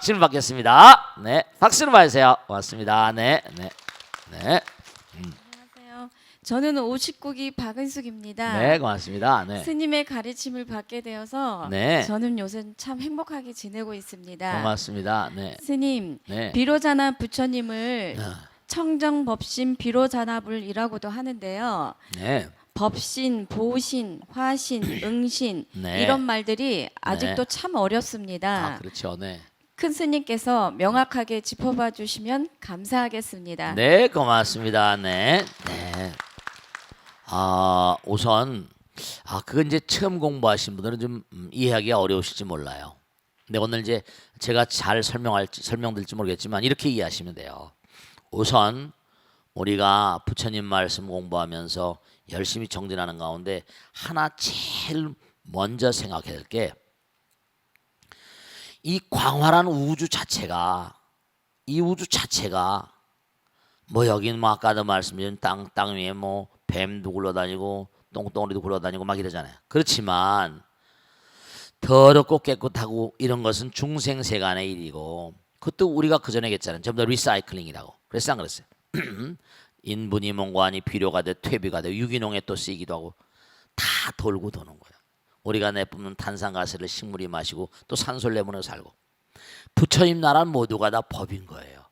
질문 받겠습니다. 네, 박수로 봐주세요. 고맙습니다. 네, 네, 네. 안녕하세요. 저는 59기 박은숙입니다. 네, 고맙습니다. 네, 스님의 가르침을 받게 되어서 네. 저는 요새 참 행복하게 지내고 있습니다. 고맙습니다. 네, 스님, 네. 비로자나 부처님을 아, 청정법신 비로자나불이라고도 하는데요. 네, 법신, 보신, 화신, 응신 네. 이런 말들이 아직도 참 어렵습니다. 그렇죠. 네, 큰 스님께서 명확하게 짚어봐 주시면 감사하겠습니다. 네, 고맙습니다. 네, 네. 우선 그건 이제 처음 공부하신 분들은 좀 이해하기가 어려우실지 몰라요. 근데 오늘 이제 제가 잘 설명드릴지 모르겠지만 이렇게 이해하시면 돼요. 우선 우리가 부처님 말씀 공부하면서 열심히 정진하는 가운데 하나 제일 먼저 생각해야 될 게 이 광활한 우주 자체가 뭐 여기는 뭐 아까도 말씀드린 땅 위에 뭐 뱀도 굴러다니고 똥덩어리도 굴러다니고 막 이러잖아요. 그렇지만 더럽고 깨끗하고 이런 것은 중생세간의 일이고 그것도 우리가 그전에 얘기했잖아요. 전부 다 리사이클링이라고. 그래서 안 그랬어요. 인분이 mon관이 비료가 돼 퇴비가 돼 유기농에 또 쓰이기도 하고 다 돌고 도는 거예요. 우리가 내뿜는 탄산가스를 식물이 마시고 또 산소를 내보내서 살고 부처님 나라는 모두가 다 법인 거예요.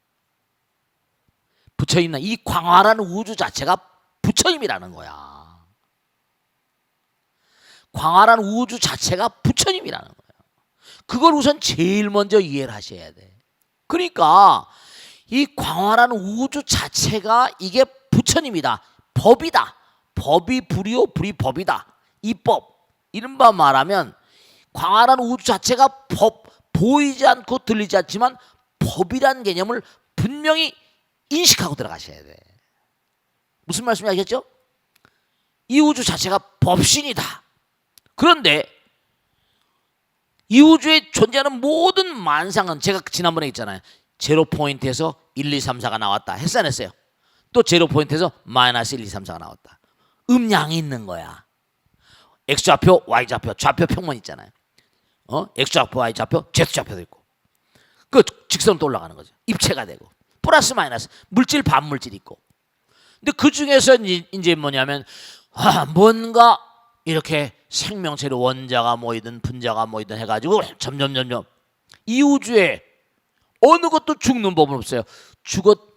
부처님 나라 이 광활한 우주 자체가 부처님이라는 거야. 광활한 우주 자체가 부처님이라는 거예요. 그걸 우선 제일 먼저 이해를 하셔야 돼. 그러니까 이 광활한 우주 자체가 이게 부처님이다. 법이다. 법이 불이요 불이 법이다. 이 법. 이른바 말하면 광활한 우주 자체가 법, 보이지 않고 들리지 않지만 법이라는 개념을 분명히 인식하고 들어가셔야 돼. 무슨 말씀이 아시겠죠? 이 우주 자체가 법신이다. 그런데 이 우주에 존재하는 모든 만상은 제가 지난번에 했잖아요. 제로 포인트에서 1, 2, 3, 4가 나왔다. 했어 안 했어요? 또 제로 포인트에서 마이너스 1, 2, 3, 4가 나왔다. 음량이 있는 거야. X좌표, Y좌표, 좌표 평면 있잖아요. X좌표, Y좌표, Z좌표도 있고. 그 직선도 올라가는 거죠. 입체가 되고. 플러스 마이너스. 물질, 반물질이 있고. 근데 그 중에서 이제 뭐냐면 뭔가 이렇게 생명체로 원자가 모이든 분자가 모이든 해가지고 점점 이 우주에 어느 것도 죽는 법은 없어요.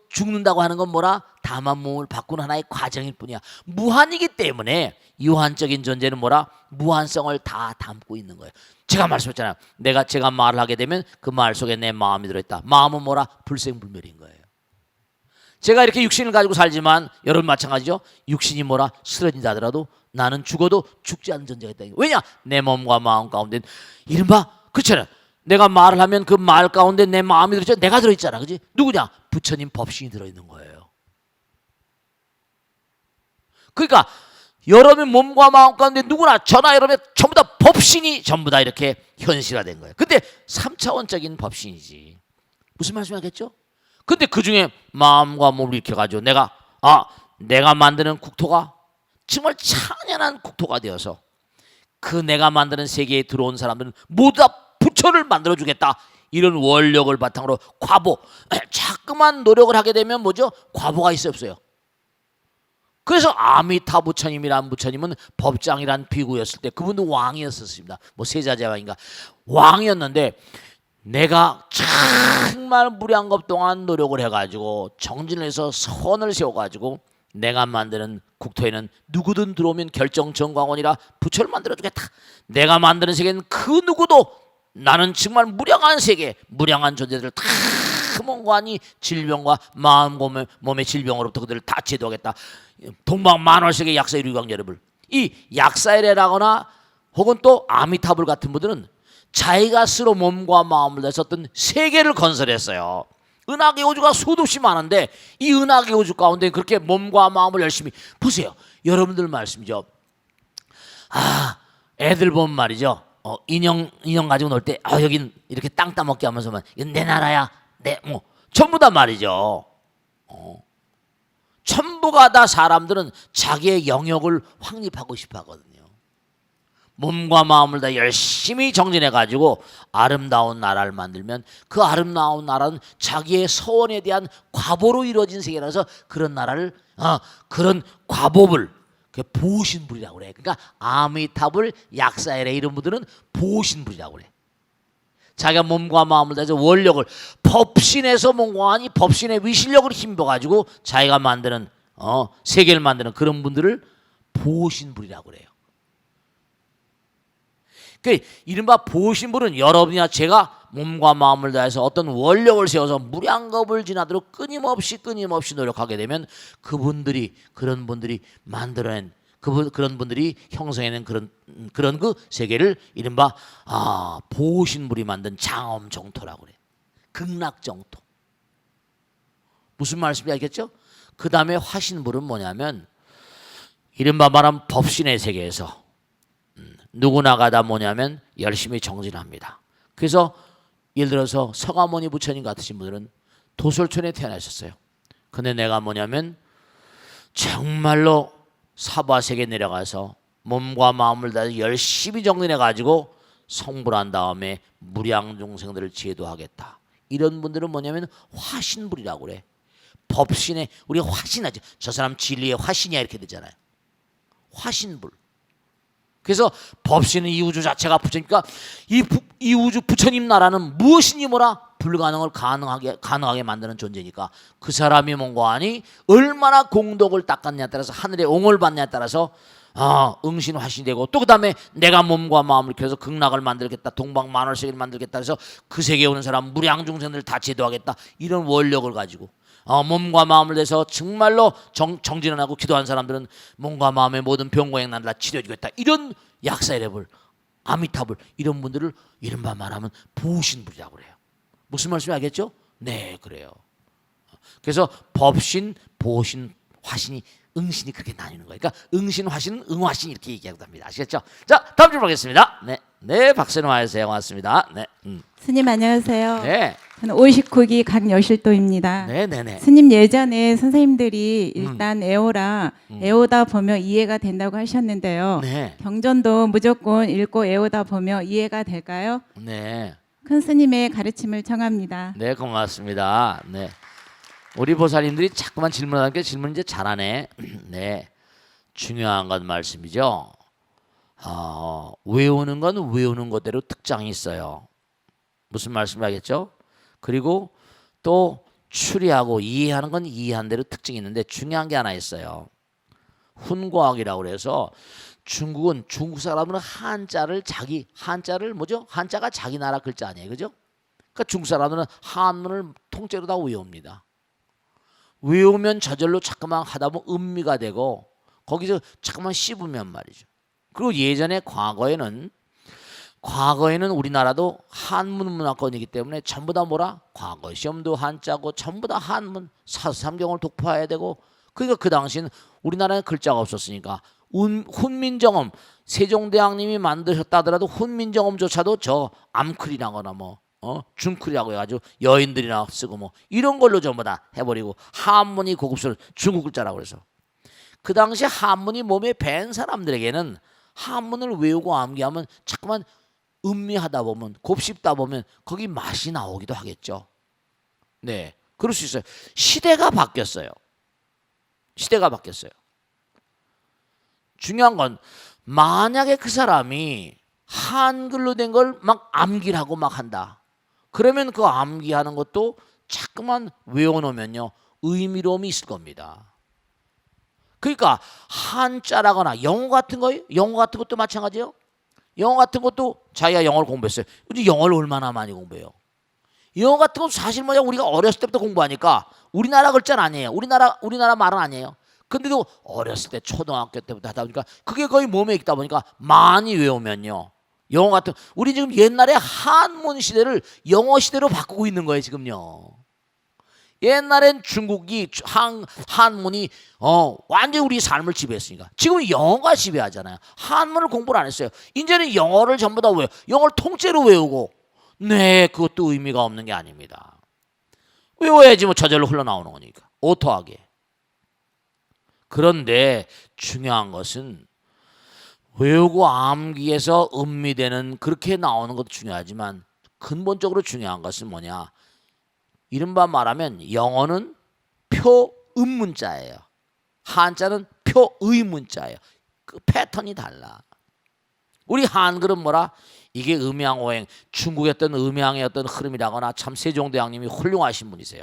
죽는다고 하는 건 뭐라? 다만 몸을 바꾸는 하나의 과정일 뿐이야. 무한이기 때문에 유한적인 존재는 뭐라? 무한성을 다 담고 있는 거예요. 제가 말씀했잖아요. 제가 말을 하게 되면 그 말 속에 내 마음이 들어있다. 마음은 뭐라? 불생불멸인 거예요. 제가 이렇게 육신을 가지고 살지만 여러분 마찬가지죠. 육신이 뭐라? 쓰러진다 하더라도 나는 죽어도 죽지 않는 존재가 있다. 왜냐? 내 몸과 마음 가운데 이른바 그렇잖아요. 내가 말을 하면 그 말 가운데 내 마음이 들어있잖아. 내가 들어있잖아. 그지? 누구냐? 부처님 법신이 들어있는 거예요. 그러니까 여러분의 몸과 마음 가운데 누구나 저나 여러분의 전부 다 법신이 전부 다 이렇게 현실화된 거예요. 근데 3차원적인 법신이지. 무슨 말씀이겠죠? 근데 그 중에 마음과 몸을 이렇게 가지고 내가 만드는 국토가 정말 찬연한 국토가 되어서 그 내가 만드는 세계에 들어온 사람들은 모두 다 부처를 만들어주겠다. 이런 원력을 바탕으로 과보. 자꾸만 노력을 하게 되면 뭐죠? 과보가 있어요 없어요? 그래서 아미타 부처님이란 부처님은 법장이란 비구였을 때 그분도 왕이었었습니다. 뭐 세자제왕인가 왕이었는데 내가 정말 무량겁 동안 노력을 해가지고 정진을 해서 선을 세워가지고 내가 만드는 국토에는 누구든 들어오면 결정정광원이라 부처를 만들어주겠다. 내가 만드는 세계는 그 누구도 나는 정말 무량한 세계, 무량한 존재들을 다 몽관이 질병과 마음, 몸의 질병으로부터 그들을 다 제도하겠다. 동방만월세계 약사의 유광여러분, 이 약사일이라거나 혹은 또 아미타불 같은 분들은 자기가 스스로 몸과 마음을 내서 어떤 세계를 건설했어요. 은하계 우주가 수도 없이 많은데 이 은하계 우주 가운데 그렇게 몸과 마음을 열심히 보세요. 여러분들 말씀이죠. 애들 보면 말이죠. 인형 가지고 놀 때 여긴 이렇게 땅 따먹게 하면서만 이건 내 나라야. 전부 다 말이죠. 전부가 다 사람들은 자기의 영역을 확립하고 싶어 하거든요. 몸과 마음을 다 열심히 정진해 가지고 아름다운 나라를 만들면 그 아름다운 나라는 자기의 소원에 대한 과보로 이루어진 세계라서 그런 나라를 그런 과보를 그 보신불이라고 그래. 그러니까 아미타불 약사엘의 이런 분들은 보신불이라고 그래. 자기가 몸과 마음을 다해서 원력을 법신에서 뭔가 아니 법신의 위실력을 힘입어 가지고 자기가 만드는 세계를 만드는 그런 분들을 보신불이라고 그래요. 그 이른바 보신불은 여러분이나 제가 몸과 마음을 다해서 어떤 원력을 세워서 무량겁을 지나도록 끊임없이 노력하게 되면 그분들이 그런 분들이 만들어낸 그런 분들이 형성해낸 그런 그 세계를 이른바 보신불이 만든 장엄정토라고 그래. 극락정토. 무슨 말씀인지 알겠죠? 그 다음에 화신불은 뭐냐면 이른바 말하면 법신의 세계에서 누구나가 다 뭐냐면 열심히 정진합니다. 그래서 예를 들어서 서가모니 부처님 같으신 분들은 도솔촌에 태어나셨어요. 근데 내가 뭐냐면 정말로 사바세계에 내려가서 몸과 마음을 다해서 열심히 정진해 가지고 성불한 다음에 무량중생들을 제도하겠다. 이런 분들은 뭐냐면 화신불이라고 그래. 법신에 우리가 화신하죠. 저 사람 진리의 화신이야 이렇게 되잖아요. 화신불. 그래서 법신은 이 우주 자체가 부처니까 이 우주 부처님 나라는 무엇이니 뭐라 불가능을 가능하게 만드는 존재니까 그 사람이 뭔가 아니 얼마나 공덕을 닦았냐에 따라서 하늘의 옹을 받냐에 따라서 응신화신이 되고 또 그 다음에 내가 몸과 마음을 켜서 극락을 만들겠다, 동방만월세계를 만들겠다 해서 그 세계에 오는 사람 무량중생들 다 제도하겠다 이런 원력을 가지고 몸과 마음을 내서 정말로 정진을 하고 기도한 사람들은 몸과 마음의 모든 병과 행난을 다 치료해주겠다 이런 약사의레불 아미타불 이런 분들을 이른바 말하면 보신불이라고 그래요. 무슨 말씀인지 알겠죠? 네, 그래요. 그래서 법신, 보신, 화신이 응신이 그렇게 나뉘는 거예요. 그러니까 응신, 화신, 응화신 이렇게 얘기하기도 합니다. 아시겠죠? 자, 다음 질문 보겠습니다. 네, 박선호 아저씨 고맙습니다. 네, 스님 안녕하세요. 네, 저는 59기 강여실도입니다. 네. 스님 예전에 선생님들이 일단 애오다 보면 이해가 된다고 하셨는데요. 네, 경전도 무조건 읽고 애오다 보면 이해가 될까요? 네, 큰 스님의 가르침을 청합니다. 네, 고맙습니다. 네, 우리 보살님들이 자꾸만 질문하는 게 질문 이제 잘하네. 네, 중요한 건 말씀이죠. 외우는 건 외우는 것대로 특장이 있어요. 무슨 말씀을 하겠죠? 그리고 또 추리하고 이해하는 건 이해한 대로 특징이 있는데 중요한 게 하나 있어요. 훈과학이라고 그래서 중국 사람은 한자를 뭐죠? 한자가 자기 나라 글자 아니에요, 그죠? 그러니까 중국 사람들은 한문을 통째로 다 외웁니다. 외우면 저절로 자꾸만 하다 보면 음미가 되고 거기서 자꾸만 씹으면 말이죠. 그리고 예전에 과거에는 우리나라도 한문 문화권이기 때문에 전부 다 뭐라? 과거 시험도 한자고 전부 다 한문 사삼경을 독파해야 되고 그러니까 그 당시는 우리나라에 글자가 없었으니까 훈민정음 세종대왕님이 만드셨다 하더라도 훈민정음조차도 저 암클이라거나 중클이라고 해가지고 여인들이나 쓰고 이런 걸로 전부 다 해버리고 한문이 고급스러운 중국 글자라고 그래서 그 당시 한문이 몸에 밴 사람들에게는 한문을 외우고 암기하면 자꾸만 음미하다 보면 곱씹다 보면 거기 맛이 나오기도 하겠죠. 네, 그럴 수 있어요. 시대가 바뀌었어요. 중요한 건 만약에 그 사람이 한글로 된 걸 막 암기를 하고 막 한다. 그러면 그 암기하는 것도 자꾸만 외워놓으면요 의미로움이 있을 겁니다. 그러니까 한자라거나 영어 같은 것도 마찬가지예요. 영어 같은 것도 자기가 영어를 공부했어요. 근데 영어를 얼마나 많이 공부해요? 영어 같은 것도 사실 뭐냐 우리가 어렸을 때부터 공부하니까 우리나라 글자는 아니에요. 우리나라 말은 아니에요. 근데도 어렸을 때 초등학교 때부터 하다 보니까 그게 거의 몸에 있다 보니까 많이 외우면요. 영어 같은 우리 지금 옛날에 한문 시대를 영어 시대로 바꾸고 있는 거예요 지금요. 옛날엔 중국이 한문이 완전히 우리 삶을 지배했으니까 지금 영어가 지배하잖아요. 한문을 공부를 안 했어요. 이제는 영어를 전부 다 영어를 통째로 외우고 네 그것도 의미가 없는 게 아닙니다. 외워야지 저절로 흘러나오는 거니까 오토하게. 그런데 중요한 것은 외우고 암기해서 음미되는 그렇게 나오는 것도 중요하지만 근본적으로 중요한 것은 뭐냐? 이른바 말하면 영어는 표음문자예요. 한자는 표의문자예요. 그 패턴이 달라. 우리 한글은 뭐라? 이게 음양오행, 중국의 어떤 음양의 어떤 흐름이라거나 참 세종대왕님이 훌륭하신 분이세요.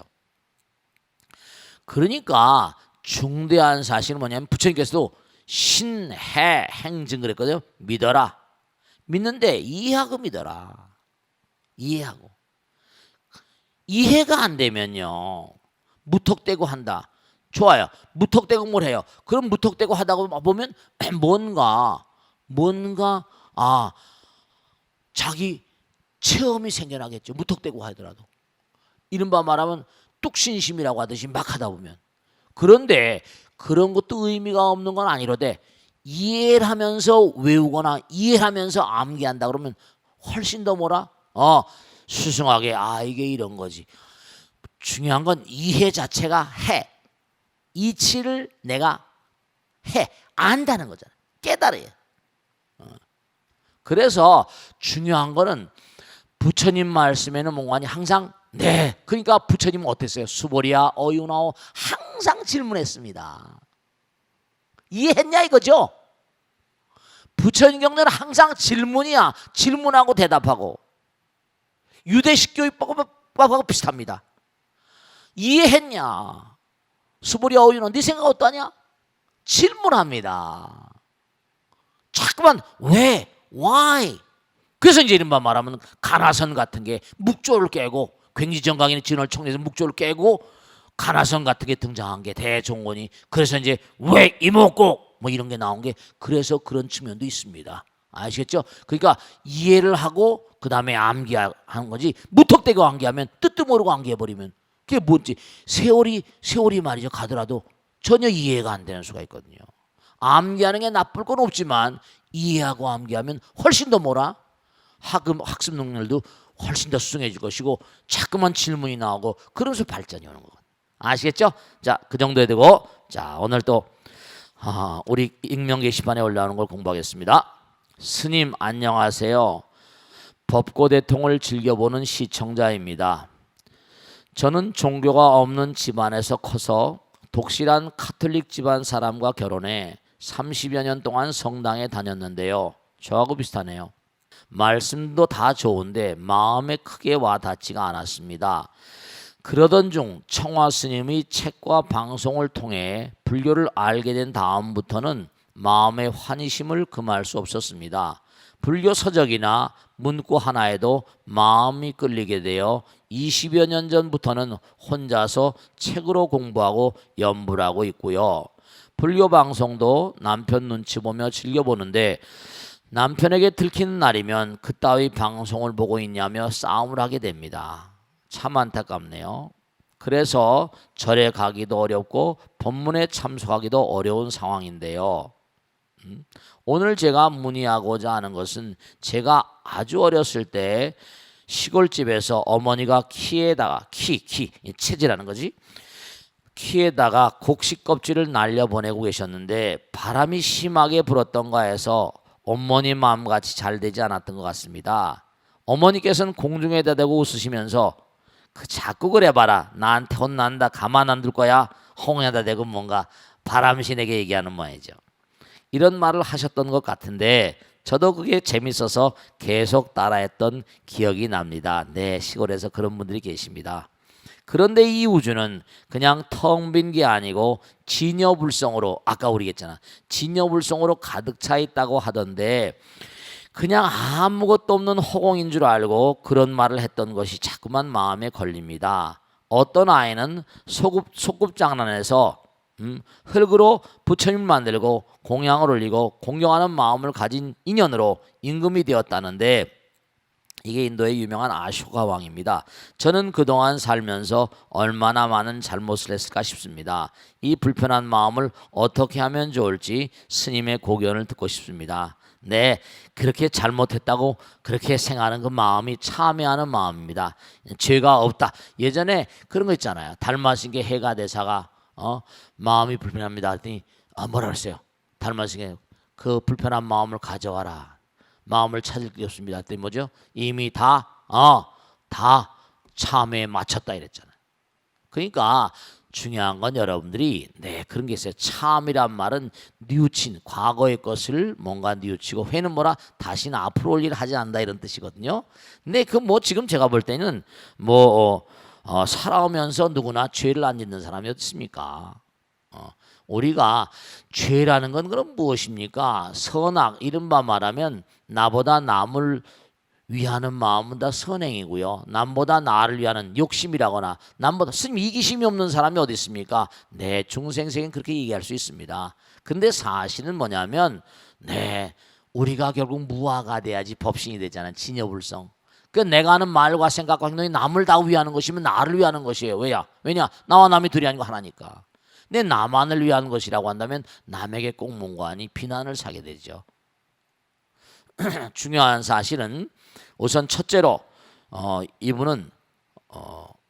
그러니까 중대한 사실은 뭐냐면 부처님께서도 신해 행증 그랬거든요. 믿어라. 믿는데 이해하고 믿어라. 이해하고. 이해가 안 되면요. 무턱대고 한다. 좋아요. 무턱대고 뭘 해요? 그럼 무턱대고 하다가 보면 뭔가 자기 체험이 생겨나겠죠. 무턱대고 하더라도. 이른바 말하면 뚝신심이라고 하듯이 막 하다 보면. 그런데 그런 것도 의미가 없는 건 아니로되 이해를 하면서 외우거나 이해를 하면서 암기한다 그러면 훨씬 더 뭐라? 수승하게 이게 이런 거지. 중요한 건 이해 자체가 해. 이치를 내가 해. 안다는 거잖아. 깨달아요. 그래서 중요한 거는 부처님 말씀에는 뭔가 항상 네. 그러니까 부처님은 어땠어요? 수보리야 어유나오 항상 질문했습니다. 이해했냐 이거죠? 부처님 경전은 항상 질문이야. 질문하고 대답하고 유대식 교육법하고 비슷합니다. 이해했냐? 수보리야 어유나 네 생각 어떠냐? 질문합니다. 자꾸만 왜? Why? 그래서 이제 이른바 말하면 가나선 같은 게 묵조를 깨고 굉지정강인의 진월 총리에서 묵조를 깨고 가나선 같은 게 등장한 게 대종원이 그래서 이제 왜 이목고 뭐 이런 게 나온 게 그래서 그런 측면도 있습니다. 아시겠죠? 그러니까 이해를 하고 그 다음에 암기하는 거지 무턱대고 암기하면 뜻도 모르고 암기해버리면 그게 뭔지 세월이 말이죠 가더라도 전혀 이해가 안 되는 수가 있거든요. 암기하는 게 나쁠 건 없지만 이해하고 암기하면 훨씬 더 뭐라? 학습 능력도 훨씬 더 수승해질 것이고 자꾸만 질문이 나오고 그러면서 발전이 오는 거거든요. 아시겠죠? 자, 그 정도에 되고 자 오늘 또 우리 익명 게시판에 올라오는 걸 공부하겠습니다. 스님 안녕하세요. 법고대통을 즐겨보는 시청자입니다. 저는 종교가 없는 집안에서 커서 독실한 카톨릭 집안 사람과 결혼해 30여 년 동안 성당에 다녔는데요. 저하고 비슷하네요. 말씀도 다 좋은데 마음에 크게 와닿지가 않았습니다. 그러던 중 청화 스님의 책과 방송을 통해 불교를 알게 된 다음부터는 마음의 환희심을 금할 수 없었습니다. 불교 서적이나 문구 하나에도 마음이 끌리게 되어 20여 년 전부터는 혼자서 책으로 공부하고 연불 하고 있고요. 불교 방송도 남편 눈치 보며 즐겨보는데 남편에게 들키는 날이면 그따위 방송을 보고 있냐며 싸움을 하게 됩니다. 참 안타깝네요. 그래서 절에 가기도 어렵고 법문에 참석하기도 어려운 상황인데요. 오늘 제가 문의하고자 하는 것은 제가 아주 어렸을 때 시골집에서 어머니가 키에다가 체질하는 거지. 키에다가 곡식 껍질을 날려보내고 계셨는데 바람이 심하게 불었던가 해서 어머니 마음같이 잘 되지 않았던 것 같습니다. 어머니께서는 공중에다 대고 웃으시면서 자꾸 그래봐라. 나한테 혼난다. 가만 안 둘 거야. 홍에다 대고 뭔가 바람신에게 얘기하는 모양이죠. 이런 말을 하셨던 것 같은데 저도 그게 재밌어서 계속 따라했던 기억이 납니다. 네, 시골에서 그런 분들이 계십니다. 그런데 이 우주는 그냥 텅 빈 게 아니고 진여불성으로 아까 우리 얘기했잖아. 진여불성으로 가득 차 있다고 하던데 그냥 아무것도 없는 허공인 줄 알고 그런 말을 했던 것이 자꾸만 마음에 걸립니다. 어떤 아이는 소꿉장난에서 흙으로 부처님을 만들고 공양을 올리고 공경하는 마음을 가진 인연으로 임금이 되었다는데 이게 인도의 유명한 아쇼카 왕입니다. 저는 그동안 살면서 얼마나 많은 잘못을 했을까 싶습니다. 이 불편한 마음을 어떻게 하면 좋을지 스님의 고견을 듣고 싶습니다. 네, 그렇게 잘못했다고 그렇게 생각하는 그 마음이 참회하는 마음입니다. 죄가 없다. 예전에 그런 거 있잖아요. 달마신 게 해가 대사가 마음이 불편합니다. 했더니 뭐라 그랬어요? 달마신 게 그 불편한 마음을 가져와라. 마음을 찾을 게 없습니다. 그때 뭐죠? 이미 다 참회에 마쳤다 이랬잖아요. 그러니까 중요한 건 여러분들이 그런 게 있어요. 참이란 말은 뉘우친 과거의 것을 뭔가 뉘우치고, 회는 뭐라 다시는 앞으로 올 일을 하지 않는다 이런 뜻이거든요. 근데 그 뭐 지금 제가 볼 때는 살아오면서 누구나 죄를 안 짓는 사람이 어디 있습니까? 우리가 죄라는 건 그럼 무엇입니까? 선악, 이른바 말하면 나보다 남을 위하는 마음은 다 선행이고요. 남보다 나를 위하는 욕심이라거나 남보다 스님 이기심이 없는 사람이 어디 있습니까? 중생생은 그렇게 얘기할 수 있습니다. 근데 사실은 뭐냐면 우리가 결국 무아가 돼야지 법신이 되잖아요. 진여불성. 그 내가 하는 말과 생각과 행동이 남을 다 위하는 것이면 나를 위하는 것이에요. 왜냐? 나와 남이 둘이 아니고 하나니까. 근데 나만을 위한 것이라고 한다면 남에게 꼭 뭔가하니 비난을 사게 되죠. 중요한 사실은 우선 첫째로 이분은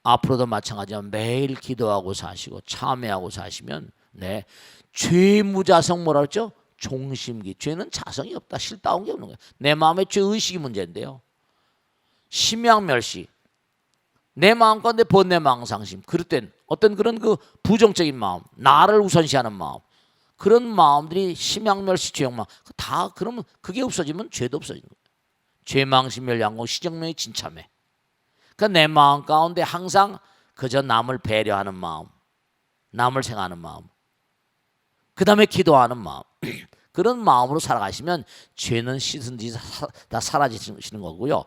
앞으로도 마찬가지지만 매일 기도하고 사시고 참회하고 사시면 죄무자성 뭐라 그랬죠? 종심기. 죄는 자성이 없다. 실다운 게 없는 거예요. 내 마음의 죄의식이 문제인데요. 심양멸시. 내 마음과 내 번뇌망상심. 그럴 땐 어떤 그런 그 부정적인 마음, 나를 우선시하는 마음, 그런 마음들이 심양멸시, 죄욕망 다 그러면 그게 없어지면 죄도 없어지는 거예요. 죄망심멸 양공 시정명의 진참해. 그러니까 내 마음 가운데 항상 그저 남을 배려하는 마음, 남을 생각하는 마음, 그 다음에 기도하는 마음 그런 마음으로 살아가시면 죄는 씻은 뒤 다 사라지시는 거고요.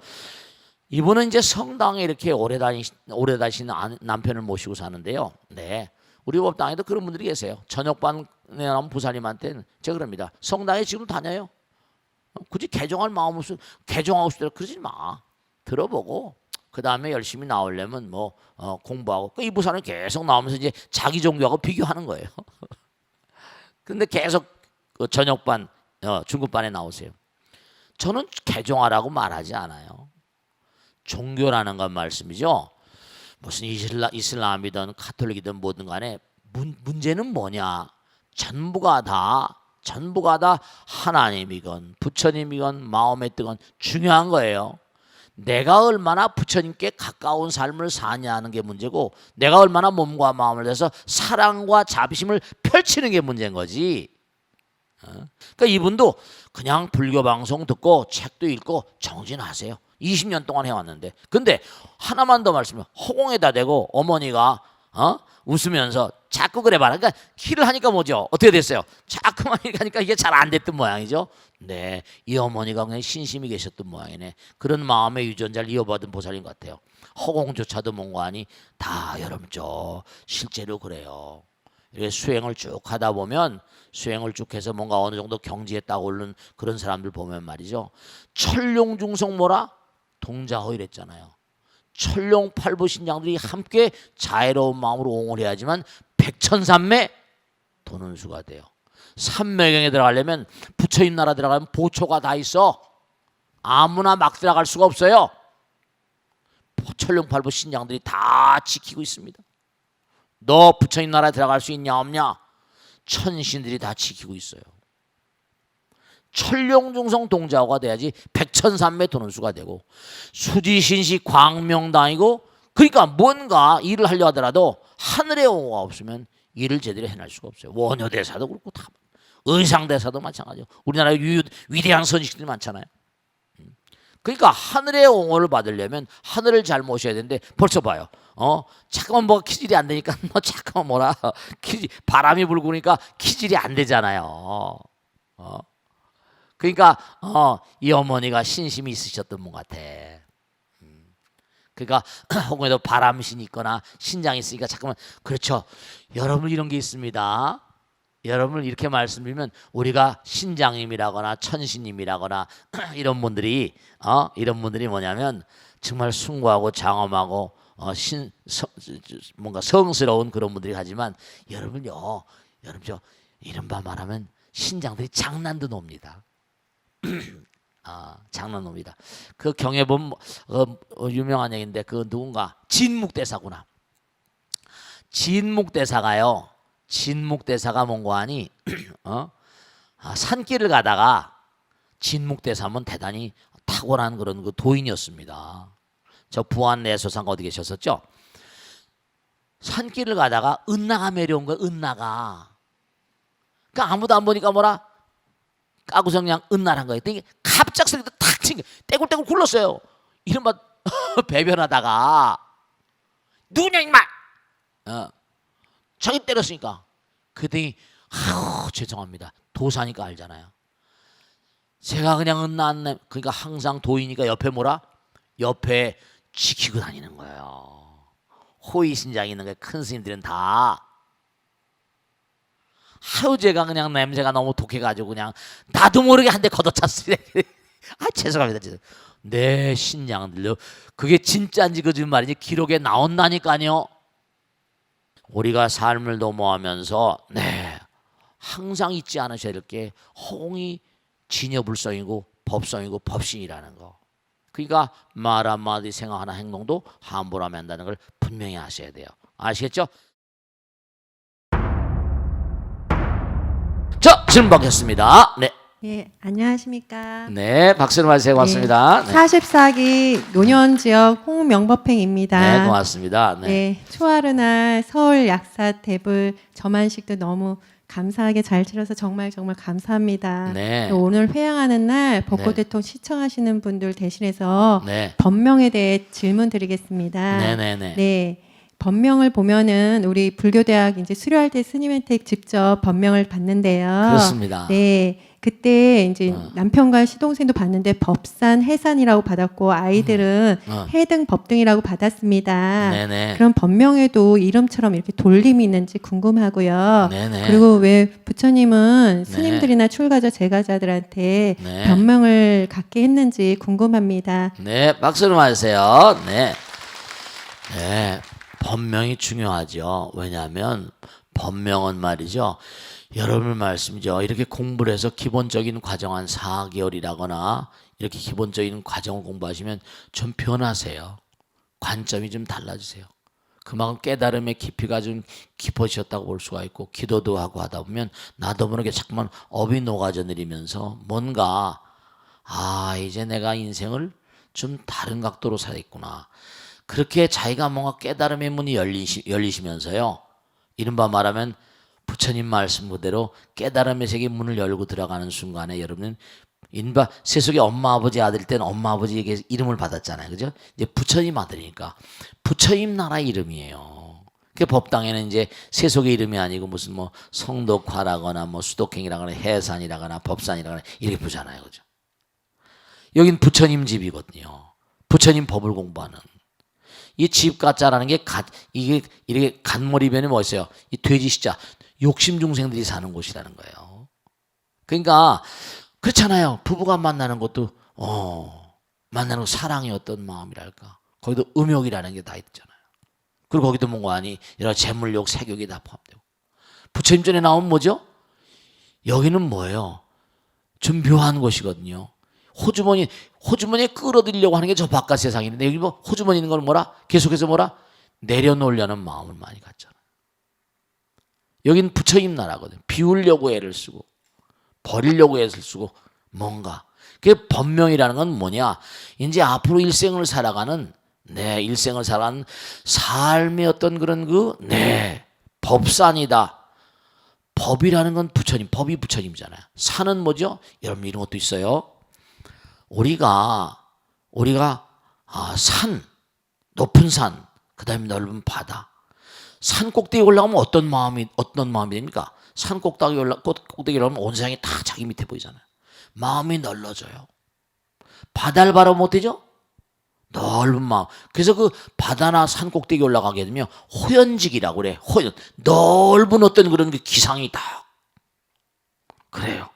이분은 이제 성당에 이렇게 오래 다니시는 남편을 모시고 사는데요. 우리 법당에도 그런 분들이 계세요. 저녁반에 나온 부사님한테는 제가 그럽니다. 성당에 지금 다녀요. 굳이 개종할 마음 없으면 개종하고 싶더라 그러지 마. 들어보고 그 다음에 열심히 나오려면 공부하고. 이 부사는 계속 나오면서 이제 자기 종교하고 비교하는 거예요. 근데 계속 저녁반, 중급반에 나오세요. 저는 개종하라고 말하지 않아요. 종교라는 건 말씀이죠. 무슨 이슬람이든 카톨릭이든 뭐든 간에 문제는 뭐냐? 전부가 다 하나님이건 부처님이건 마음에 뜨건 중요한 거예요. 내가 얼마나 부처님께 가까운 삶을 사냐 하는 게 문제고, 내가 얼마나 몸과 마음을 내서 사랑과 자비심을 펼치는 게 문제인 거지. 그러니까 이분도 그냥 불교 방송 듣고 책도 읽고 정진하세요. 20년 동안 해왔는데, 근데 하나만 더 말씀해. 허공에다 대고 어머니가 웃으면서 자꾸 그래 봐라. 그러니까 키를 하니까 뭐죠? 어떻게 됐어요? 자꾸만 하니까 이게 잘 안 됐던 모양이죠. 이 어머니가 그냥 신심이 계셨던 모양이네. 그런 마음의 유전자를 이어받은 보살인 것 같아요. 허공조차도 뭔가 하니 다 여러분죠. 실제로 그래요. 이렇게 수행을 쭉 하다 보면, 수행을 쭉 해서 뭔가 어느 정도 경지에 딱 오른 그런 사람들 보면 말이죠. 철룡중성 뭐라? 동자허 이랬잖아요. 천룡팔부신장들이 함께 자애로운 마음으로 옹호해야지만 백천삼매 도는 수가 돼요. 삼매경에 들어가려면 부처님 나라 들어가면 보초가 다 있어. 아무나 막 들어갈 수가 없어요. 천룡팔부 신장들이 다 지키고 있습니다. 너 부처님 나라에 들어갈 수 있냐 없냐? 천신들이 다 지키고 있어요. 천룡중성 동자호가 돼야지 백천삼매 도는 수가 되고, 수지신시 광명당이고. 그러니까 뭔가 일을 하려 하더라도 하늘의 옹호가 없으면 일을 제대로 해낼 수가 없어요. 원효대사도 그렇고 다 의상대사도 마찬가지고 우리나라에 위대한 선식들이 많잖아요. 그러니까 하늘의 옹호를 받으려면 하늘을 잘 모셔야 되는데, 벌써 봐요. 잠깐만 뭐가 기질이 안 되니까 잠깐만 뭐라 바람이 불고 그러니까 기질이 안 되잖아요. 그러니까 이 어머니가 신심이 있으셨던 분 같아. 그러니까 혹에도 바람신이 있거나 신장이 있으니까 잠깐만. 그렇죠. 여러분 이런 게 있습니다. 여러분 이렇게 말씀드리면 우리가 신장님이라거나 천신님이라거나 이런 분들이 뭐냐면 정말 숭고하고 장엄하고 뭔가 성스러운 그런 분들이 하지만, 여러분요, 이른바 말하면 신장들이 장난도 놉니다. 장난 놉니다. 그 경에 보면 유명한 얘기인데, 그 누군가 진묵대사구나. 진묵대사가 뭔가 하니 산길을 가다가 진묵대사면 대단히 탁월한 그런 그 도인이었습니다. 저 부안 내소상 어디 계셨었죠? 산길을 가다가 은나가 내려온 거예요. 은나가. 그러니까 아무도 안 보니까 뭐라 까고서 그냥 은나란 거예요. 이게 갑작스레 탁 친 게 떼굴떼굴 굴렀어요. 이른바 배변하다가 누구냐 임마. 저기 때렸으니까. 그랬더니 죄송합니다. 도사니까 알잖아요. 제가 그냥 은나 그러니까 항상 도이니까 옆에 뭐라? 옆에 지키고 다니는 거예요. 호의신장이 있는 게 큰 스님들은 다. 하루 제가 그냥 냄새가 너무 독해가지고 그냥 나도 모르게 한 대 걷어찼어요. 죄송합니다. 내 신장들요. 그게 진짜인지 거짓말인지 기록에 나온다니까요. 우리가 삶을 도모하면서 항상 잊지 않으셔야 될 게 허공이 진여불성이고 법성이고 법신이라는 거. 그러니까 말 한마디 생각 하나 행동도 함부로 하면 안 된다는 걸 분명히 아셔야 돼요. 아시겠죠? 자, 질문 받겠습니다. 네. 예, 안녕하십니까. 네, 박수로 맞으세요. 고맙습니다. 네. 44기 노년지역 홍명법행입니다. 네, 고맙습니다. 네. 네, 초하루날 서울 약사 대불 점안식도 너무 감사하게 잘 치러서 정말 감사합니다. 네. 오늘 회양하는 날 벚꽃대통 네. 시청하시는 분들 대신해서 네. 법명에 대해 질문 드리겠습니다. 네네네. 네. 법명을 보면은 우리 불교대학 이제 수료할 때 스님한테 직접 법명을 받는데요. 그렇습니다. 네. 그때 이제 남편과 시동생도 봤는데 법산, 해산이라고 받았고 아이들은 해등, 법등이라고 받았습니다. 네네. 그럼 법명에도 이름처럼 이렇게 돌림이 있는지 궁금하고요. 네네. 그리고 왜 부처님은 스님들이나 출가자, 재가자들한테 네. 법명을 갖게 했는지 궁금합니다. 네, 박수로 맞으세요. 네. 네. 법명이 중요하죠. 왜냐하면 법명은 말이죠. 여러분 말씀이죠. 이렇게 공부를 해서 기본적인 과정 한 4개월이라거나 이렇게 기본적인 과정을 공부하시면 좀 변하세요. 관점이 좀 달라지세요. 그만큼 깨달음의 깊이가 좀 깊어지셨다고 볼 수가 있고 기도도 하고 하다 보면 나도 모르게 자꾸만 업이 녹아져 내리면서 뭔가 이제 내가 인생을 좀 다른 각도로 살겠구나. 그렇게 자기가 뭔가 깨달음의 문이 열리시면서요. 이른바 말하면 부처님 말씀 그대로 깨달음의 세계 문을 열고 들어가는 순간에 여러분은 인바 세속의 엄마 아버지 아들 때는 엄마 아버지에게 이름을 받았잖아요. 그죠? 이제 부처님 아들이니까 부처님 나라 이름이에요. 그 법당에는 이제 세속의 이름이 아니고 무슨 뭐 성덕화라거나 뭐 수덕행이라거나 해산이라거나 법산이라거나 이렇게 부르잖아요. 그죠? 여긴 부처님 집이거든요. 부처님 법을 공부하는. 이 집 가짜라는 게 이게 이렇게 갓머리변이 뭐 있어요? 이 돼지 시자 욕심 중생들이 사는 곳이라는 거예요. 그러니까 그렇잖아요. 부부가 만나는 것도 만나는 사랑의 어떤 마음이랄까. 거기도 음욕이라는 게 다 있잖아요. 그리고 거기도 뭔가 아니 여러 재물욕, 색욕이 다 포함되고. 부처님 전에 나온 뭐죠? 여기는 뭐예요? 좀 묘한 곳이거든요. 호주머니에 끌어들이려고 하는 게 저 바깥 세상인데 여기 뭐 호주머니 있는 걸 뭐라? 계속해서 뭐라? 내려놓으려는 마음을 많이 갖잖아요. 여긴 부처님 나라거든요. 비우려고 애를 쓰고 버리려고 애를 쓰고 뭔가. 그게 법명이라는 건 뭐냐? 이제 앞으로 일생을 살아가는 삶의 어떤 그런 법산이다. 법이라는 건 부처님, 법이 부처님이잖아요. 산은 뭐죠? 여러분 이런 것도 있어요. 우리가 산, 높은 산, 그다음에 넓은 바다. 산 꼭대기 올라가면 어떤 마음이 됩니까? 산 꼭대기 올라가면 온 세상이 다 자기 밑에 보이잖아요. 마음이 넓어져요. 바다를 바라보면 어때죠? 넓은 마음. 그래서 그 바다나 산 꼭대기 올라가게 되면 호연직이라고 그래. 넓은 어떤 그런 기상이 다 그래요.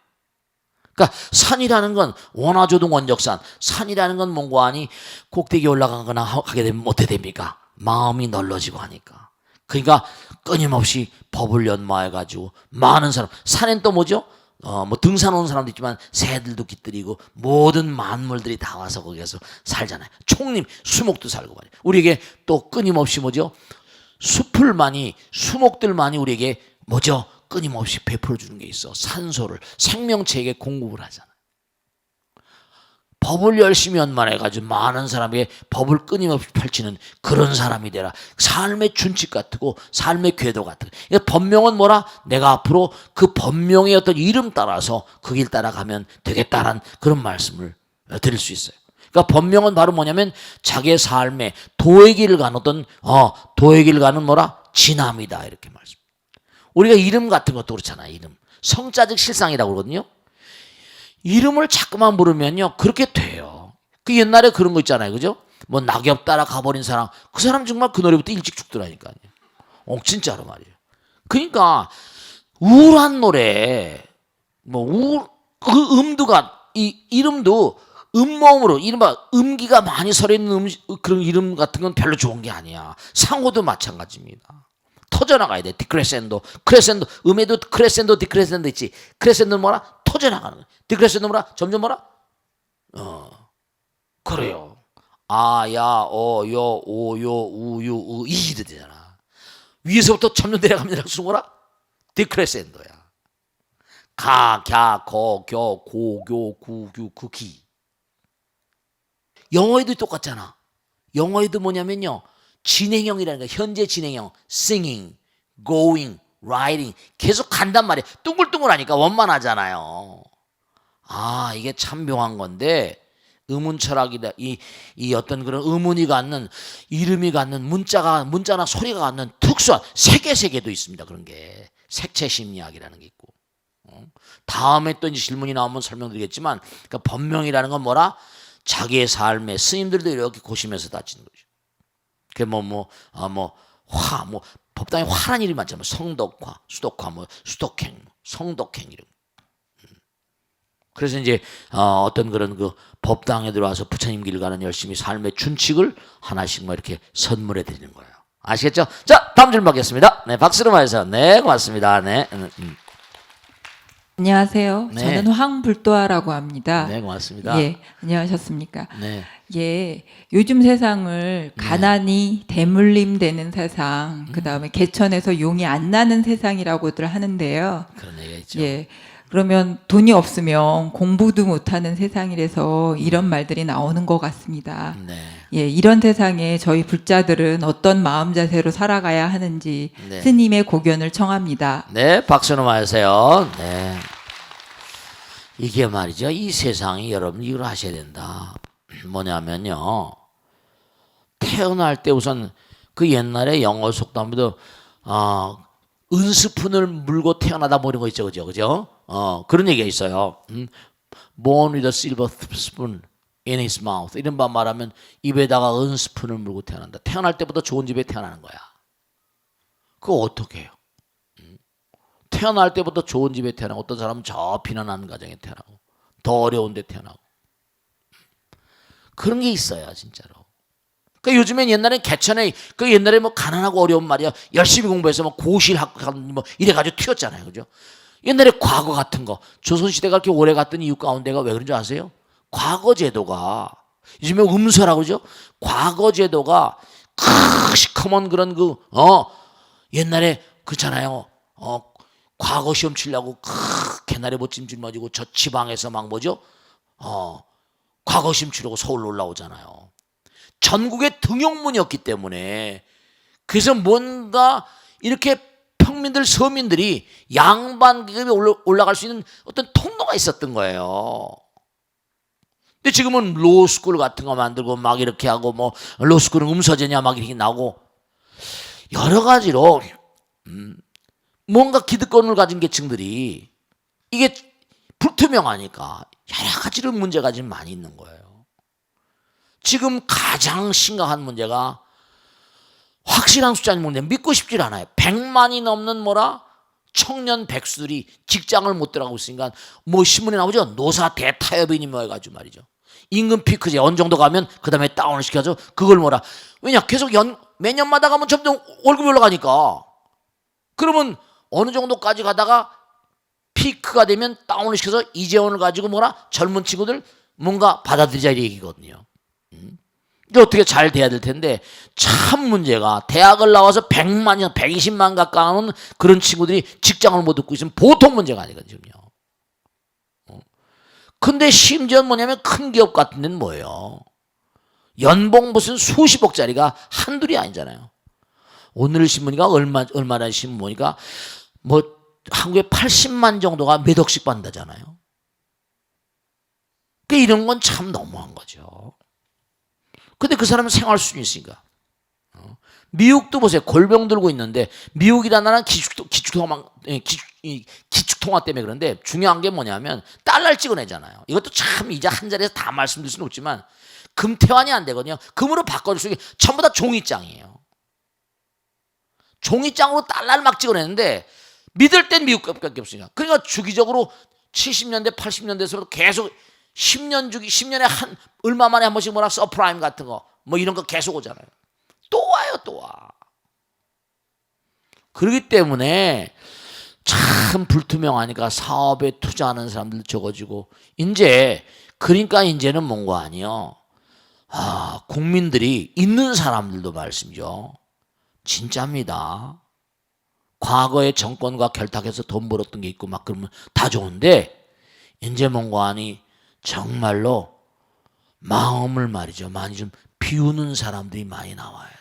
그러니까 산이라는 건 원화조동 원적산. 산이라는 건 뭔가 아니 꼭대기 올라가거나 하게 되면 어떻게 됩니까? 마음이 넓어지고 하니까. 그러니까 끊임없이 법을 연마해가지고 많은 사람. 산엔 또 뭐죠? 뭐 등산 온 사람도 있지만 새들도 깃들이고 모든 만물들이 다 와서 거기에서 살잖아요. 총림, 수목도 살고 말이에요. 우리에게 또 끊임없이 뭐죠? 수목들만이 우리에게 뭐죠? 끊임없이 베풀어 주는 게 있어. 산소를 생명체에게 공급을 하잖아. 법을 열심히 연만해가지고 많은 사람에게 법을 끊임없이 펼치는 그런 사람이 되라. 삶의 준칙 같고 삶의 궤도 같은. 그러니까 법명은 뭐라? 내가 앞으로 그 법명의 어떤 이름 따라서 그 길 따라가면 되겠다라는 그런 말씀을 드릴 수 있어요. 그러니까 법명은 바로 뭐냐면 자기의 삶에 도의 길을 가는 어떤 도의 길을 가는 뭐라? 진함이다 이렇게 말씀. 우리가 이름 같은 것도 그렇잖아요. 이름 성자적 실상이라고 그러거든요. 이름을 자꾸만 부르면요 그렇게 돼요. 그 옛날에 그런 거 있잖아요, 그죠? 뭐 낙엽 따라 가버린 사람, 그 사람 정말 그 노래부터 일찍 죽더라니까요. 진짜로 말이에요. 그러니까 우울한 노래, 그 음도가 이 이름도 음모음으로 이른바 음기가 많이 서있는 그런 이름 같은 건 별로 좋은 게 아니야. 상호도 마찬가지입니다. 터져나가야 돼. 디크레센도, 크레센도, 음에도 크레센도, 디크레센도 있지. 크레센도는 뭐라? 터져나가는 거야. 디크레센도 뭐라? 점점 뭐라? 그래요. 아, 야, 어, 요, 오, 요, 우, 유, 우, 이도 되잖아. 위에서부터 점점 내려가면 내려갈수록 뭐라? 디크레센도야. 가, 갸, 거, 겨, 고, 교, 구, 규, 그, 기. 영어에도 똑같잖아. 영어에도 뭐냐면요. 진행형이라는 거야. 현재 진행형. singing, going, writing. 계속 간단 말이야. 둥글둥글하니까 원만하잖아요. 아, 이게 참 묘한 건데 의문 철학이다. 이 어떤 그런 의문이 갖는 이름이 갖는 문자나 소리가 갖는 특수한 세계도 있습니다. 그런 게 색채 심리학이라는 게 있고. 다음에 또 이제 질문이 나오면 설명드리겠지만 그러니까 법명이라는 건 뭐라? 자기의 삶에 스님들도 이렇게 고시면서 다지는 거죠. 그게 법당에 화란 일이 많잖아요. 성덕화, 수덕화, 수덕행, 성덕행 이런. 그래서 이제 어떤 그런 그 법당에 들어와서 부처님 길 가는 열심히 삶의 준칙을 하나씩 이렇게 선물해 드리는 거예요. 아시겠죠? 자, 다음 질문 받겠습니다. 네, 박수로 말해서 네, 고맙습니다. 네. 안녕하세요. 네. 저는 황불도아라고 합니다. 네, 고맙습니다. 예, 안녕하셨습니까? 네. 예, 요즘 세상을 가난이 대물림되는 세상, 그 다음에 개천에서 용이 안 나는 세상이라고들 하는데요. 그런 얘기가 있죠. 예, 그러면 돈이 없으면 공부도 못하는 세상이라서 이런 말들이 나오는 것 같습니다. 네. 예, 이런 세상에 저희 불자들은 어떤 마음 자세로 살아가야 하는지 네. 스님의 고견을 청합니다. 네, 박수로 말하세요. 네. 이게 말이죠. 이 세상이 여러분 이걸 하셔야 된다. 뭐냐면요. 태어날 때 우선 그 옛날에 영어 속담도 은스푼을 물고 태어나다 뭐 이런 거 있죠. 그죠? 그런 얘기가 있어요. Born with a silver spoon in his mouth. 이런 말 말하면 입에다가 은스푼을 물고 태어난다. 태어날 때부터 좋은 집에 태어나는 거야. 그거 어떻게 해요? 태어날 때부터 좋은 집에 태어나고 어떤 사람은 저 비난하는 가정에 태어나고 더 어려운 데 태어나고 그런 게 있어요. 진짜로. 그러니까 요즘엔 옛날엔 개천에 그 옛날에 가난하고 어려운 말이야. 열심히 공부해서 고실 학교 이래가지고 튀었잖아요. 그죠? 옛날에 과거 같은 거 조선시대가 그렇게 오래 갔던 이유 가운데가 왜 그런 줄 아세요? 과거 제도가 요즘에 음서라고 그러죠? 과거 제도가 시커먼 그런 옛날에 그렇잖아요. 과거 시험 치려고 개나리 보찜 짊어지고 저 지방에서 과거 시험 치려고 서울로 올라오잖아요. 전국의 등용문이었기 때문에 그래서 뭔가 이렇게 평민들 서민들이 양반 계급에 올라갈 수 있는 어떤 통로가 있었던 거예요. 근데 지금은 로스쿨 같은 거 만들고 막 이렇게 하고 로스쿨은 음서제냐 막 이렇게 나오고 여러 가지로 뭔가 기득권을 가진 계층들이 이게 불투명하니까 여러 가지로 문제가 지금 많이 있는 거예요. 지금 가장 심각한 문제가 확실한 숫자는 뭔데 믿고 싶질 않아요. 100만이 넘는 청년 백수들이 직장을 못 들어가고 있으니까 신문에 나오죠. 노사 대타협인이 해가지고 말이죠. 임금 피크제 어느 정도 가면 그 다음에 다운을 시켜서 그걸 왜냐 계속 매년마다 가면 점점 월급이 올라가니까 그러면 어느 정도까지 가다가 피크가 되면 다운을 시켜서 이재원을 가지고 젊은 친구들 뭔가 받아들이자 이 얘기거든요. 이제 어떻게 잘 돼야 될 텐데 참 문제가 대학을 나와서 100만 년, 120만 가까운 그런 친구들이 직장을 못 얻고 있으면 보통 문제가 아니거든요. 근데 심지어 뭐냐면 큰 기업 같은 데는 뭐예요? 연봉 무슨 수십억짜리가 한둘이 아니잖아요. 오늘 신문이가 얼마나 신문 보니까 뭐 한국에 80만 정도가 몇 억씩 받는다잖아요. 그러니까 이런 건 참 너무한 거죠. 근데 그 사람은 생활 수준이 있으니까. 미국도 보세요. 골병 들고 있는데 미국이라는 나라는 기축통화 때문에 그런데 중요한 게 뭐냐면 달러를 찍어내잖아요. 이것도 참 이제 한 자리에서 다 말씀드릴 수는 없지만 금태환이 안 되거든요. 금으로 바꿔줄 수 있게 전부 다 종이장이에요. 종이장으로 달러를 막 찍어내는데 믿을 땐 미국밖에 없으니까. 그러니까 주기적으로 70년대, 80년대에서부터 계속 10년 주기, 10년에 한 얼마 만에 한 번씩 뭐라 서프라임 같은 거 뭐 이런 거 계속 오잖아요. 또 와요, 또 와. 그렇기 때문에 참 불투명하니까 사업에 투자하는 사람들 적어지고 그러니까 이제는 뭔가 아니요. 국민들이 있는 사람들도 말씀이죠. 진짜입니다. 과거에 정권과 결탁해서 돈 벌었던 게 있고 막 그러면 다 좋은데 이제 뭔가 아니 정말로 마음을 말이죠. 많이 좀 비우는 사람들이 많이 나와야 돼요.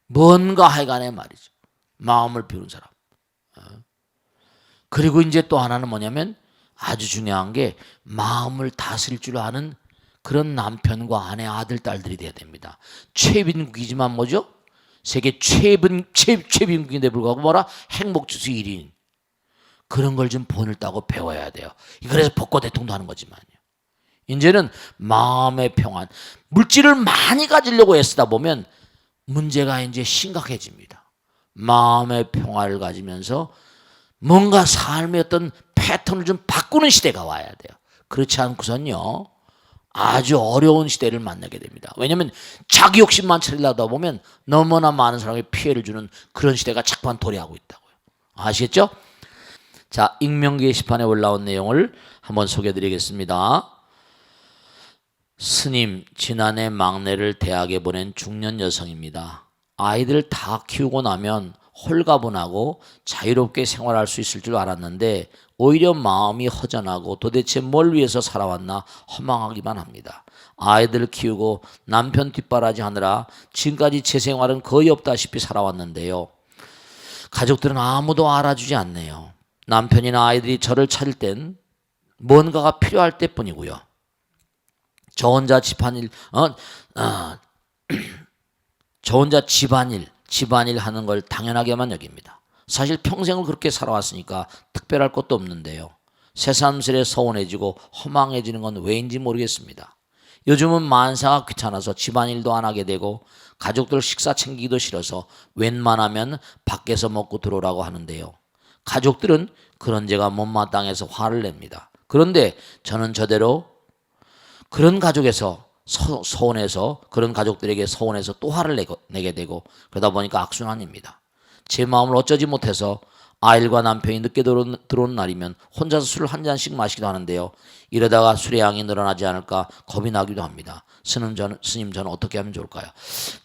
뭔가 하여간에 말이죠. 마음을 비우는 사람. 그리고 이제 또 하나는 뭐냐면 아주 중요한 게 마음을 다스릴 줄 아는 그런 남편과 아내, 아들, 딸들이 돼야 됩니다. 최빈국이지만 뭐죠? 세계 최빈국인데 불구하고 뭐라? 행복지수 1인. 그런 걸 좀 본을 따고 배워야 돼요. 그래서 복고 대통도 하는 거지만요. 이제는 마음의 평안, 물질을 많이 가지려고 애쓰다 보면 문제가 이제 심각해집니다. 마음의 평화를 가지면서 뭔가 삶의 어떤 패턴을 좀 바꾸는 시대가 와야 돼요. 그렇지 않고선요 아주 어려운 시대를 만나게 됩니다. 왜냐하면 자기 욕심만 차리려다 보면 너무나 많은 사람에게 피해를 주는 그런 시대가 착반 도래하고 있다고요. 아시겠죠? 자, 익명 게시판에 올라온 내용을 한번 소개해드리겠습니다. 스님, 지난해 막내를 대학에 보낸 중년 여성입니다. 아이들 다 키우고 나면 홀가분하고 자유롭게 생활할 수 있을 줄 알았는데 오히려 마음이 허전하고 도대체 뭘 위해서 살아왔나 허망하기만 합니다. 아이들 키우고 남편 뒷바라지 하느라 지금까지 제 생활은 거의 없다시피 살아왔는데요. 가족들은 아무도 알아주지 않네요. 남편이나 아이들이 저를 찾을 땐 뭔가가 필요할 때뿐이고요. 저 혼자 집안일 하는 걸 당연하게만 여깁니다. 사실 평생을 그렇게 살아왔으니까 특별할 것도 없는데요. 새삼스레 서운해지고 허망해지는 건 왜인지 모르겠습니다. 요즘은 만사가 귀찮아서 집안일도 안 하게 되고 가족들 식사 챙기기도 싫어서 웬만하면 밖에서 먹고 들어오라고 하는데요. 가족들은 그런 제가 못마땅해서 화를 냅니다. 그런데 저는 저대로 그런 가족에서 서운해서 그런 가족들에게 서운해서 또 화를 내게 되고 그러다 보니까 악순환입니다. 제 마음을 어쩌지 못해서 아이들과 남편이 늦게 들어오는 날이면 혼자서 술을 한 잔씩 마시기도 하는데요. 이러다가 술의 양이 늘어나지 않을까 겁이 나기도 합니다. 스님 저는 어떻게 하면 좋을까요?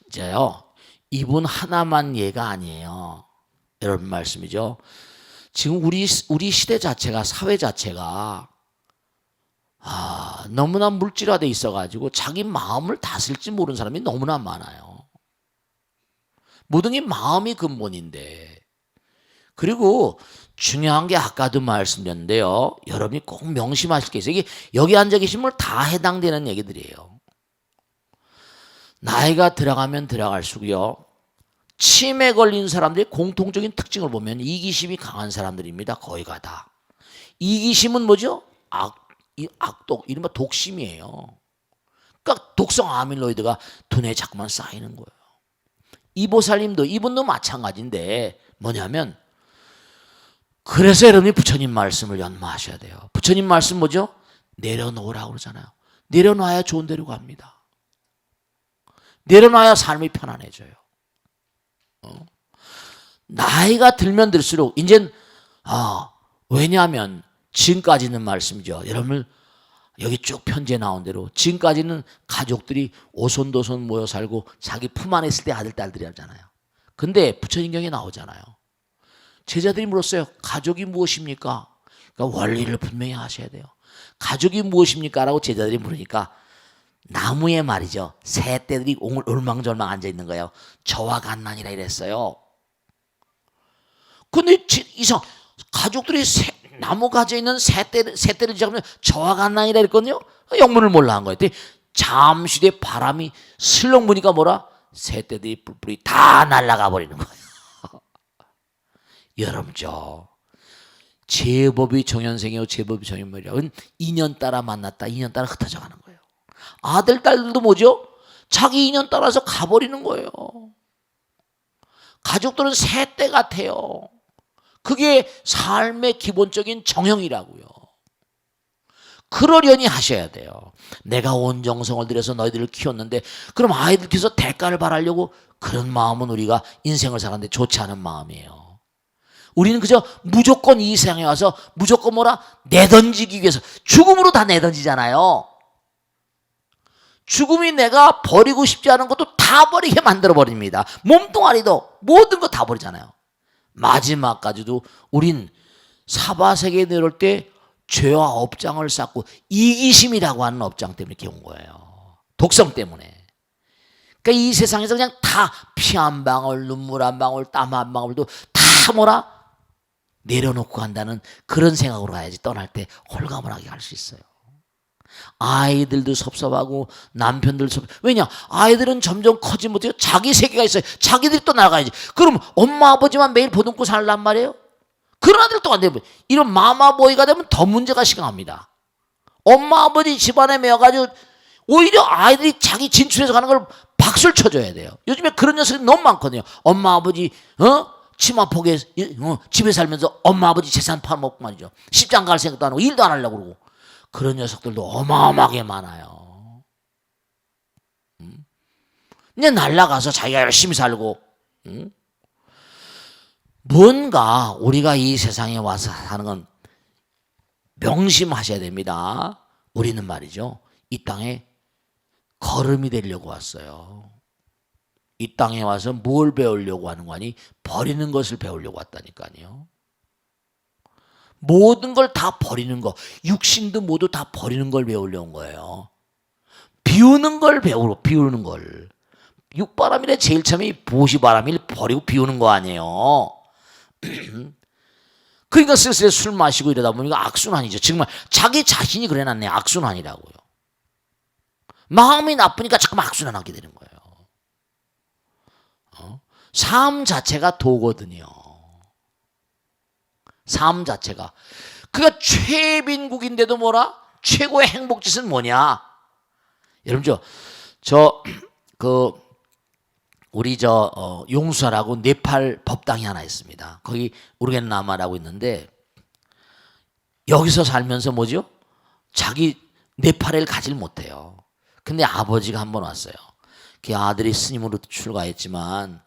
이제요 이분 하나만 예가 아니에요. 여러분 말씀이죠. 지금 우리 시대 자체가 사회 자체가 너무나 물질화돼 있어가지고 자기 마음을 다스릴지 모르는 사람이 너무나 많아요. 모든 게 마음이 근본인데. 그리고 중요한 게 아까도 말씀드렸는데요. 여러분이 꼭 명심하실 게 있어요. 이게 여기 앉아 계신 분 다 해당되는 얘기들이에요. 나이가 들어가면 들어갈수록요. 치매 걸린 사람들의 공통적인 특징을 보면 이기심이 강한 사람들입니다. 거의가 다. 이기심은 뭐죠? 악독, 이른바 독심이에요. 그러니까 독성 아밀로이드가 두뇌에 자꾸만 쌓이는 거예요. 이보살님도 이분도 마찬가지인데 뭐냐면 그래서 여러분이 부처님 말씀을 연마하셔야 돼요. 부처님 말씀 뭐죠? 내려놓으라고 그러잖아요. 내려놔야 좋은 데로 갑니다. 내려놔야 삶이 편안해져요. 나이가 들면 들수록 이젠 왜냐하면 지금까지는 말씀이죠. 여러분 여기 쭉 편지에 나온 대로 지금까지는 가족들이 오손도손 모여 살고 자기 품 안에 있을 때 아들 딸들이 하잖아요. 근데 부처님경에 나오잖아요. 제자들이 물었어요. 가족이 무엇입니까? 그러니까 원리를 분명히 하셔야 돼요. 가족이 무엇입니까? 라고 제자들이 물으니까 나무에 말이죠. 새떼들이 올망졸망 앉아 있는 거예요. 저와 같나니라 이랬어요. 근데 이상 가족들이 나무 가져 있는 새떼를 잡으면 저와 같나니라 이랬거든요. 영문을 몰라 한 거예요. 잠시 뒤에 바람이 슬렁 부니까 뭐라? 새떼들이 뿔뿔이 다 날아가 버리는 거예요. 여러분죠. 제법이 정현생이요 제법이 정현물이요. 2년 따라 만났다 2년 따라 흩어져 가는 거예요. 아들 딸들도 뭐죠? 자기 인연 따라서 가버리는 거예요. 가족들은 새떼 같아요. 그게 삶의 기본적인 정형이라고요. 그러려니 하셔야 돼요. 내가 온 정성을 들여서 너희들을 키웠는데 그럼 아이들 키워서 대가를 바라려고 그런 마음은 우리가 인생을 사는데 좋지 않은 마음이에요. 우리는 그저 무조건 이 세상에 와서 무조건 뭐라 내던지기 위해서 죽음으로 다 내던지잖아요. 죽음이 내가 버리고 싶지 않은 것도 다 버리게 만들어 버립니다. 몸뚱아리도 모든 거 다 버리잖아요. 마지막까지도 우린 사바세계에 내려올 때 죄와 업장을 쌓고 이기심이라고 하는 업장 때문에 이렇게 온 거예요. 독성 때문에. 그러니까 이 세상에서 그냥 다 피 한 방울, 눈물 한 방울, 땀 한 방울도 다 뭐라 내려놓고 간다는 그런 생각으로 가야지 떠날 때 홀가분하게 갈 수 있어요. 아이들도 섭섭하고 남편들도 섭섭하고. 왜냐? 아이들은 점점 커지 못해요. 자기 세계가 있어요. 자기들이 또 나가야지. 그럼 엄마 아버지만 매일 보듬고 살란 말이에요? 그런 아들 또 안 되면 이런 마마보이가 되면 더 문제가 심각합니다. 엄마 아버지 집안에 매여가지고 오히려 아이들이 자기 진출해서 가는 걸 박수를 쳐줘야 돼요. 요즘에 그런 녀석이 너무 많거든요. 엄마 아버지 치마폭에 집에 살면서 엄마 아버지 재산 팔아먹고 말이죠. 십장 갈 생각도 안 하고 일도 안 하려고 그러고. 그런 녀석들도 어마어마하게 많아요. 그냥 날라가서 자기가 열심히 살고. 뭔가 우리가 이 세상에 와서 사는 건 명심하셔야 됩니다. 우리는 말이죠. 이 땅에 걸음이 되려고 왔어요. 이 땅에 와서 뭘 배우려고 하는 거니? 버리는 것을 배우려고 왔다니까요. 모든 걸 다 버리는 거, 육신도 모두 다 버리는 걸 배우려고 온 거예요. 비우는 걸 비우는 걸. 육바람이래 제일 처음에 보시바람을 버리고 비우는 거 아니에요. 그러니까 슬슬 술 마시고 이러다 보니까 악순환이죠. 정말 자기 자신이 그래놨네. 악순환이라고요. 마음이 나쁘니까 자꾸 악순환하게 되는 거예요. 삶 자체가 도거든요. 삶 자체가. 그가 최빈국인데도 뭐라? 최고의 행복짓은 뭐냐? 여러분 우리 용수사라고 네팔 법당이 하나 있습니다. 거기 우르겐라마라고 있는데 여기서 살면서 뭐죠? 자기 네팔을 가질 못해요. 근데 아버지가 한 번 왔어요. 그 아들이 스님으로 출가했지만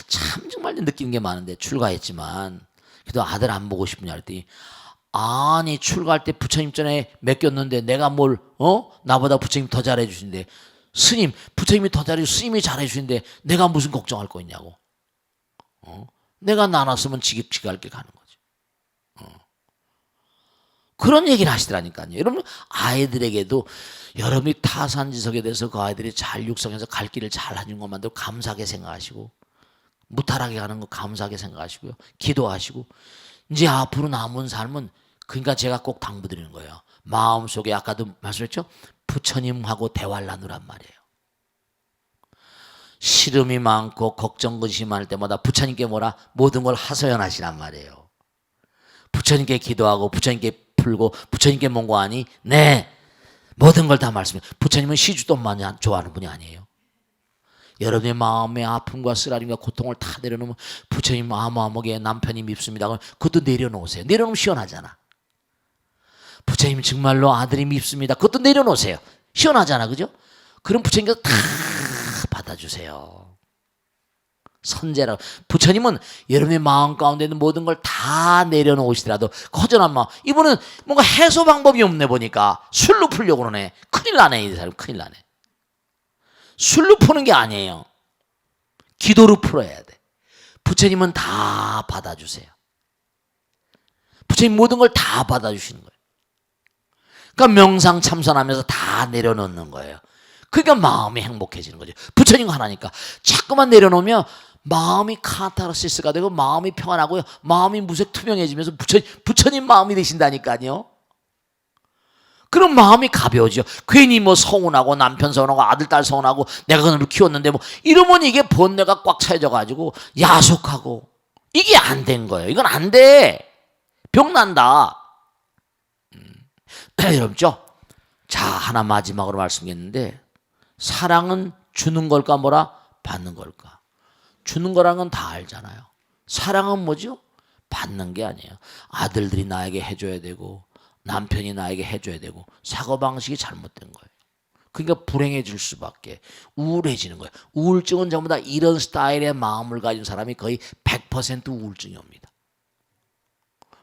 참 정말 느끼는 게 많은데 출가했지만 그래도 아들 안 보고 싶냐 그랬더니 아니 출가할 때 부처님 전에 맡겼는데 내가 뭘 나보다 부처님 더 잘해 주신대. 스님 부처님이 더 잘해 스님이 잘해 주신데 내가 무슨 걱정할 거 있냐고. 내가 나눴으면 지겹게 가는 거지. 그런 얘기를 하시더라니까요. 여러분 아이들에게도 여러분이 타산지석에 대해서 그 아이들이 잘 육성해서 갈 길을 잘 해준 것만도 감사하게 생각하시고 무탈하게 가는 거 감사하게 생각하시고요. 기도하시고 이제 앞으로 남은 삶은 그러니까 제가 꼭 당부드리는 거예요. 마음속에 아까도 말씀했죠. 부처님하고 대화를 나누란 말이에요. 시름이 많고 걱정 근심이 많을 때마다 부처님께 뭐라 모든 걸 하소연하시란 말이에요. 부처님께 기도하고 부처님께 풀고 부처님께 뭔고하니 네 모든 걸 다 말씀해요. 부처님은 시주돈만 좋아하는 분이 아니에요. 여러분의 마음의 아픔과 쓰라림과 고통을 다 내려놓으면 부처님 아무아무게 남편이 밉습니다. 그것도 내려놓으세요. 내려놓으면 시원하잖아. 부처님 정말로 아들이 밉습니다. 그것도 내려놓으세요. 시원하잖아. 그죠? 그럼 부처님께서 다 받아주세요. 선제라고. 부처님은 여러분의 마음 가운데 있는 모든 걸 다 내려놓으시더라도 허전한 마음. 이분은 뭔가 해소 방법이 없네 보니까 술로 풀려고 그러네. 큰일 나네 이 사람. 큰일 나네. 술로 푸는 게 아니에요. 기도로 풀어야 돼. 부처님은 다 받아주세요. 부처님 모든 걸 다 받아주시는 거예요. 그러니까 명상 참선하면서 다 내려놓는 거예요. 그러니까 마음이 행복해지는 거죠. 부처님과 하나니까 자꾸만 내려놓으면 마음이 카타르시스가 되고 마음이 평안하고요. 마음이 무색 투명해지면서 부처님 마음이 되신다니까요. 그럼 마음이 가벼워져. 괜히 뭐 서운하고 남편 서운하고 아들 딸 서운하고 내가 그놈을 키웠는데 뭐 이러면 이게 번뇌가 꽉 차여져 가지고 야속하고 이게 안 된 거예요. 이건 안 돼. 병 난다. 여러분죠? 자, 하나 마지막으로 말씀드리겠는데 사랑은 주는 걸까 뭐라 받는 걸까? 주는 거라는 건 다 알잖아요. 사랑은 뭐죠? 받는 게 아니에요. 아들들이 나에게 해줘야 되고 남편이 나에게 해줘야 되고 사고방식이 잘못된 거예요. 그러니까 불행해질 수밖에, 우울해지는 거예요. 우울증은 전부 다 이런 스타일의 마음을 가진 사람이 거의 100% 우울증이 옵니다.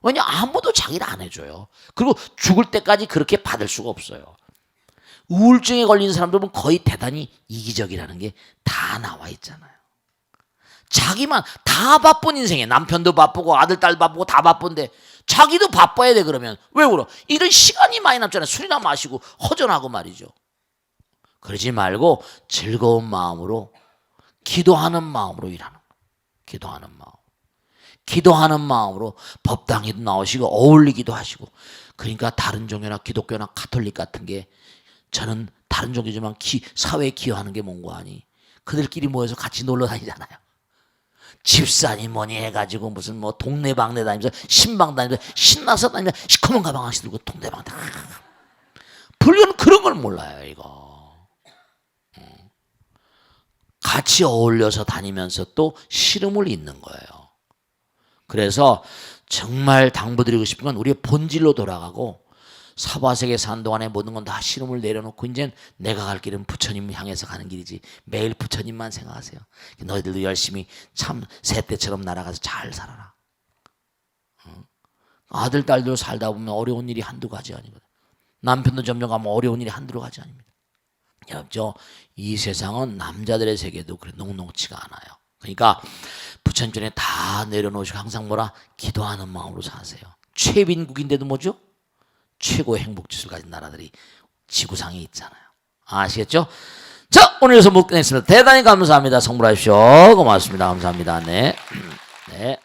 왜냐 아무도 자기를 안 해줘요. 그리고 죽을 때까지 그렇게 받을 수가 없어요. 우울증에 걸린 사람들은 거의 대단히 이기적이라는 게 다 나와 있잖아요. 자기만 다 바쁜 인생에 남편도 바쁘고 아들 딸 바쁘고 다 바쁜데 자기도 바빠야 돼. 그러면 왜 울어? 이런 시간이 많이 남잖아요. 술이나 마시고 허전하고 말이죠. 그러지 말고 즐거운 마음으로 기도하는 마음으로 일하는 거예요. 기도하는 마음. 기도하는 마음으로 법당에도 나오시고 어울리기도 하시고. 그러니까 다른 종교나 기독교나 가톨릭 같은 게 저는 다른 종교지만 사회에 기여하는 게 뭔고 하니 그들끼리 모여서 같이 놀러 다니잖아요. 집사니 뭐니 해가지고 무슨 뭐 동네방네 다니면서 신방 다니면서 신나서 다니면서 시커먼 가방 하나씩 들고 동네방 다. 불교는 그런 걸 몰라요. 이거 같이 어울려서 다니면서 또 시름을 잇는 거예요. 그래서 정말 당부드리고 싶은 건 우리의 본질로 돌아가고 사바세계 산 동안에 모든 건 다 시름을 내려놓고 이제 내가 갈 길은 부처님 향해서 가는 길이지 매일 부처님만 생각하세요. 너희들도 열심히 참 새떼처럼 날아가서 잘 살아라. 아들 딸도 살다 보면 어려운 일이 한두 가지 아니거든. 남편도 점점 가면 어려운 일이 한두 가지 아닙니다. 여러분 이 세상은 남자들의 세계도 그래 녹록치가 않아요. 그러니까 부처님 전에 다 내려놓으시고 항상 뭐라 기도하는 마음으로 사세요. 최빈국인데도 뭐죠? 최고의 행복지수를 가진 나라들이 지구상에 있잖아요. 아시겠죠? 자, 오늘 여기서 못 끝냈습니다. 대단히 감사합니다. 성불하십시오. 고맙습니다. 감사합니다. 네. 네.